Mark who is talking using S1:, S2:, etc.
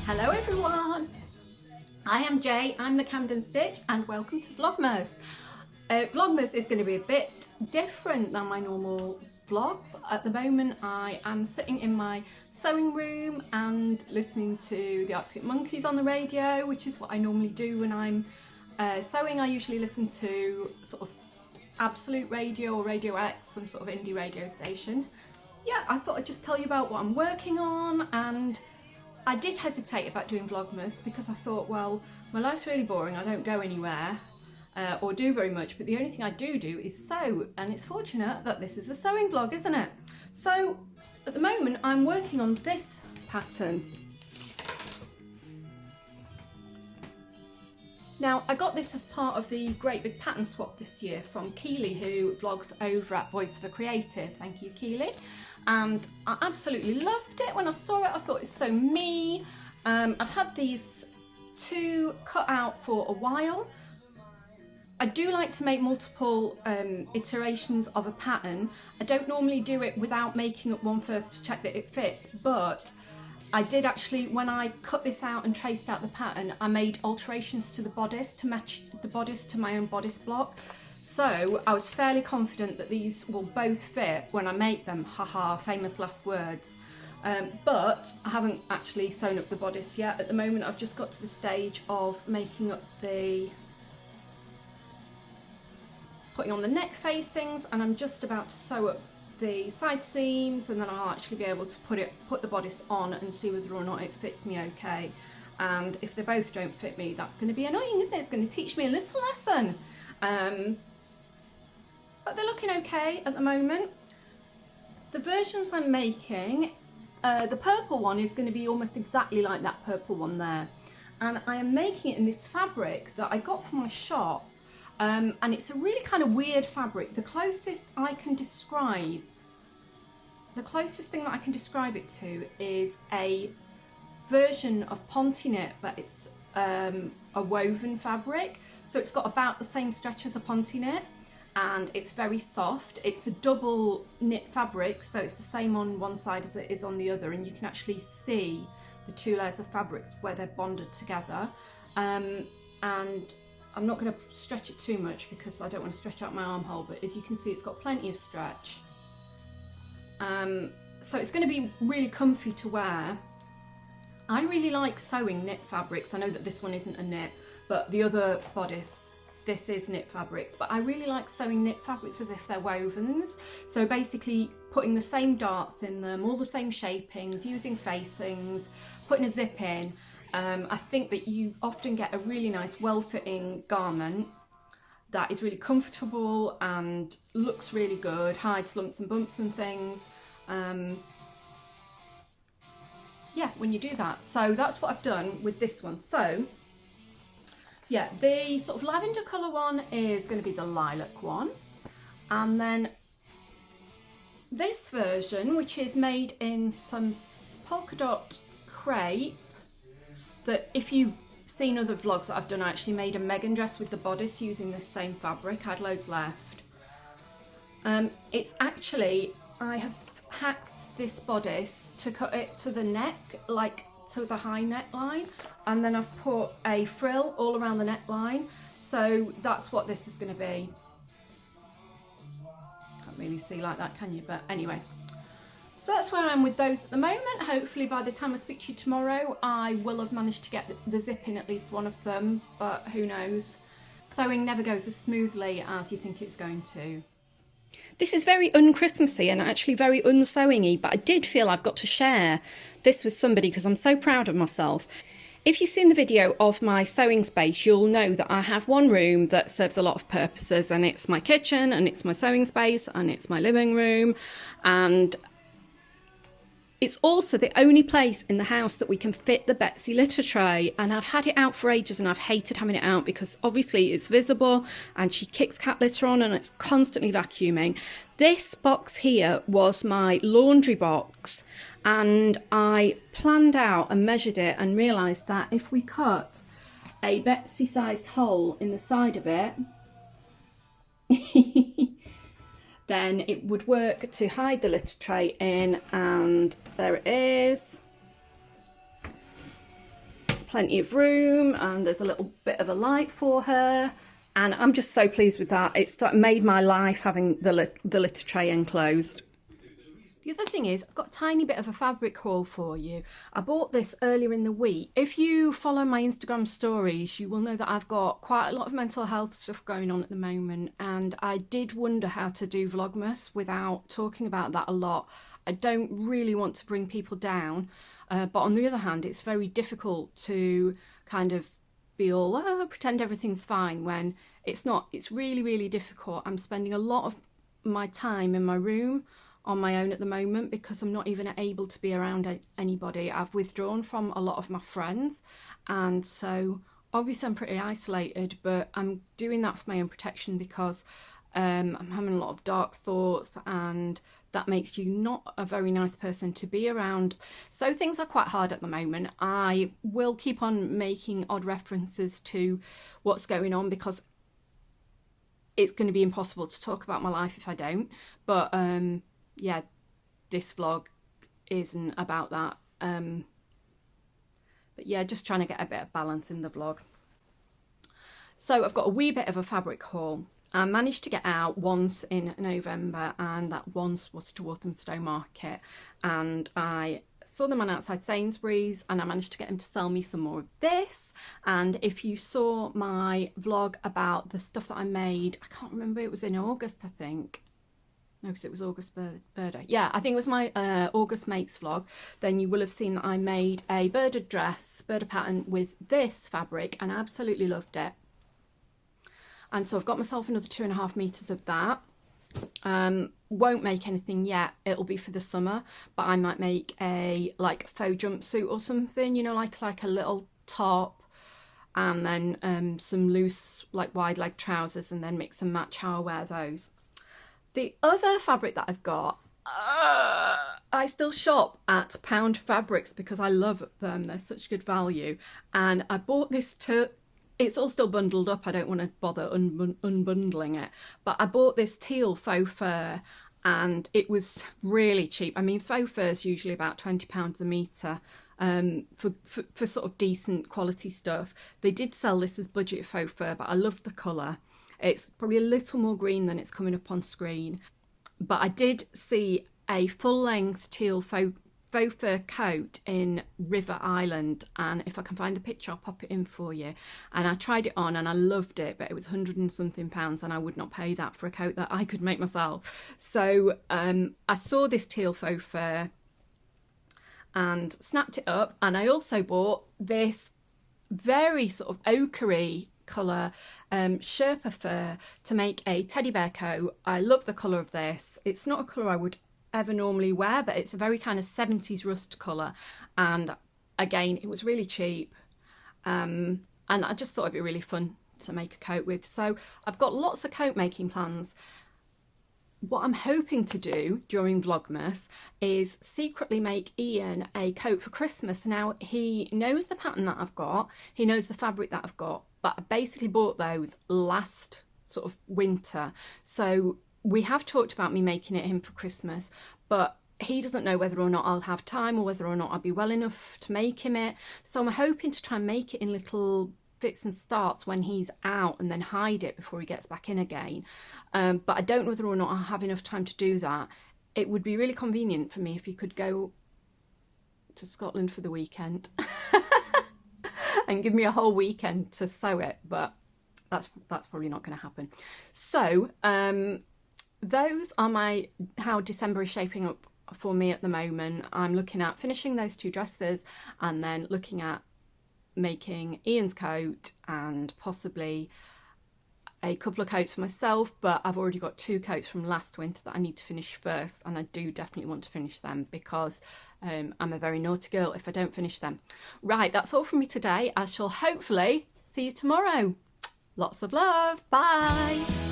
S1: Hello everyone, I am Jay, I'm the Camden Stitch and welcome to Vlogmas. Vlogmas is going to be a bit different than my normal vlogs. At the moment I am sitting in my sewing room and listening to the Arctic Monkeys on the radio, which is what I normally do when I'm sewing. I usually listen to sort of Absolute Radio or Radio X, some sort of indie radio station. Yeah, I thought I'd just tell you about what I'm working on, and I did hesitate about doing Vlogmas because I thought, well, my life's really boring, I don't go anywhere or do very much, but the only thing I do is sew, and it's fortunate that this is a sewing vlog, isn't it? So at the moment I'm working on this pattern. Now I got this as part of the Great Big Pattern Swap this year from Keely, who vlogs over at Voice for Creative. Thank you, Keely. And I absolutely loved it. When I saw it I thought it's so me. I've had these two cut out for a while. I do like to make multiple iterations of a pattern. I don't normally do it without making up one first to check that it fits, but I did actually, when I cut this out and traced out the pattern, I made alterations to the bodice to match the bodice to my own bodice block. So I was fairly confident that these will both fit when I make them, haha, famous last words. But I haven't actually sewn up the bodice yet. At the moment I've just got to the stage of making up putting on the neck facings, and I'm just about to sew up the side seams, and then I'll actually be able to put the bodice on and see whether or not it fits me okay. And if they both don't fit me, that's going to be annoying, isn't it? It's going to teach me a little lesson. But they're looking okay at the moment. The versions I'm making, the purple one is going to be almost exactly like that purple one there, and I am making it in this fabric that I got from my shop. And it's a really kind of weird fabric. The closest thing that I can describe it to is a version of Ponte knit, but it's a woven fabric. So it's got about the same stretch as a Ponte knit, and it's very soft. It's a double knit fabric, so it's the same on one side as it is on the other, and you can actually see the two layers of fabrics where they're bonded together. And I'm not going to stretch it too much because I don't want to stretch out my armhole, but as you can see it's got plenty of stretch. So it's going to be really comfy to wear. I really like sewing knit fabrics. I know that this one isn't a knit, but the other bodice, this is knit fabrics, but I really like sewing knit fabrics as if they're wovens. So basically putting the same darts in them, all the same shapings, using facings, putting a zip in. I think that you often get a really nice well-fitting garment that is really comfortable and looks really good, hides lumps and bumps and things. Yeah, when you do that. So that's what I've done with this one. So yeah, the sort of lavender colour one is going to be the lilac one, and then this version, which is made in some polka dot crepe, that if you've seen other vlogs that I've done, I actually made a Megan dress with the bodice using this same fabric. I had loads left. It's actually, I have hacked this bodice to cut it to the neck, like to the high neckline, and then I've put a frill all around the neckline. So that's what this is going to be. Can't really see like that, can you? But anyway. So that's where I am with those at the moment. Hopefully by the time I speak to you tomorrow I will have managed to get the zip in at least one of them, but who knows. Sewing never goes as smoothly as you think it's going to. This is very un-Christmassy and actually very un-sewing-y, but I did feel I've got to share this with somebody because I'm so proud of myself. If you've seen the video of my sewing space, you'll know that I have one room that serves a lot of purposes, and it's my kitchen, and it's my sewing space, and it's my living room, and it's also the only place in the house that we can fit the Betsy litter tray, and I've had it out for ages and I've hated having it out because obviously it's visible and she kicks cat litter on and it's constantly vacuuming. This box here was my laundry box, and I planned out and measured it and realised that if we cut a Betsy sized hole in the side of it then it would work to hide the litter tray in, and there it is. plenty of room, and there's a little bit of a light for her, and I'm just so pleased with that. It's made my life having the litter tray enclosed. The other thing is, I've got a tiny bit of a fabric haul for you. I bought this earlier in the week. If you follow my Instagram stories, you will know that I've got quite a lot of mental health stuff going on at the moment, and I did wonder how to do Vlogmas without talking about that a lot. I don't really want to bring people down, but on the other hand, it's very difficult to kind of be all, oh, pretend everything's fine when it's not. It's really, really difficult. I'm spending a lot of my time in my room on my own at the moment because I'm not even able to be around anybody. I've withdrawn from a lot of my friends, and so obviously I'm pretty isolated, but I'm doing that for my own protection because I'm having a lot of dark thoughts, and that makes you not a very nice person to be around. So things are quite hard at the moment. I will keep on making odd references to what's going on because it's going to be impossible to talk about my life if I don't. But yeah, this vlog isn't about that. But yeah, just trying to get a bit of balance in the vlog. So I've got a wee bit of a fabric haul. I managed to get out once in November, and that once was to Walthamstow Market, and I saw them on outside Sainsbury's, and I managed to get him to sell me some more of this. And if you saw my vlog about the stuff that I made, I can't remember, it was in August, I think. No, because it was August birder. Yeah, I think it was my August makes vlog. Then you will have seen that I made a birder dress, birder pattern with this fabric, and I absolutely loved it. And so I've got myself another 2.5 meters of that. Won't make anything yet. It'll be for the summer, but I might make a like faux jumpsuit or something, you know, like a little top, and then some loose like wide leg trousers, and then mix and match how I wear those. The other fabric that I've got, I still shop at Pound Fabrics because I love them. They're such good value. And I bought this it's all still bundled up. I don't want to bother unbundling it. But I bought this teal faux fur, and it was really cheap. I mean, faux fur is usually about £20 a metre for sort of decent quality stuff. They did sell this as budget faux fur, but I loved the colour. It's probably a little more green than it's coming up on screen. But I did see a full-length teal faux fur coat in River Island, and if I can find the picture, I'll pop it in for you. And I tried it on and I loved it, but it was £100 and something, and I would not pay that for a coat that I could make myself. So I saw this teal faux fur and snapped it up, and I also bought this very sort of ochre-y colour Sherpa fur to make a teddy bear coat. I love the colour of this. It's not a colour I would ever normally wear, but it's a very kind of 70s rust colour, and again, it was really cheap, and I just thought it'd be really fun to make a coat with. So I've got lots of coat making plans. What I'm hoping to do during Vlogmas is secretly make Ian a coat for Christmas. Now, he knows the pattern that I've got, he knows the fabric that I've got, but I basically bought those last sort of winter. So we have talked about me making it him for Christmas, but he doesn't know whether or not I'll have time or whether or not I'll be well enough to make him it. So I'm hoping to try and make it in little fits and starts when he's out, and then hide it before he gets back in again. But I don't know whether or not I'll have enough time to do that. It would be really convenient for me if he could go to Scotland for the weekend and give me a whole weekend to sew it, but that's probably not going to happen. So those are how December is shaping up for me at the moment. I'm looking at finishing those 2 dresses, and then looking at making Ian's coat and possibly a couple of coats for myself, but I've already got 2 coats from last winter that I need to finish first, and I do definitely want to finish them because I'm a very naughty girl if I don't finish them. Right, that's all from me today. I shall hopefully see you tomorrow. Lots of love. Bye.